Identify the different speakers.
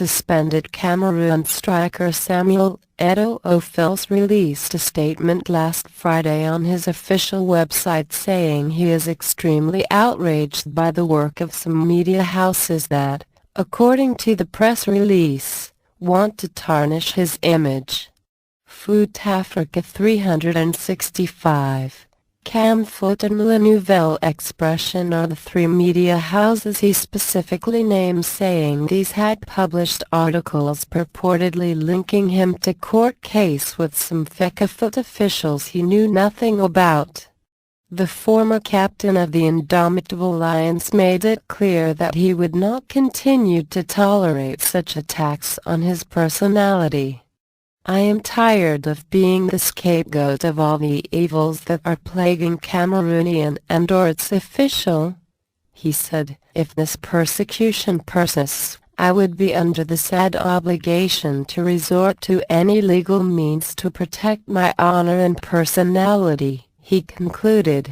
Speaker 1: suspended Cameroon striker Samuel Eto'o Ofils released a statement last Friday on his official website saying he is extremely outraged by the work of some media houses that, according to the press release, want to tarnish his image. Foot Africa 365, Camfoot and La Nouvelle Expression are the three media houses he specifically names, saying these had published articles purportedly linking him to court case with some Fecafoot officials he knew nothing about. The former captain of the Indomitable Lions made it clear that he would not continue to tolerate such attacks on his personality. "I am tired of being the scapegoat of all the evils that are plaguing Cameroonian and/or its official," he said. "If this persecution persists, I would be under the sad obligation to resort to any legal means to protect my honor and personality," he concluded.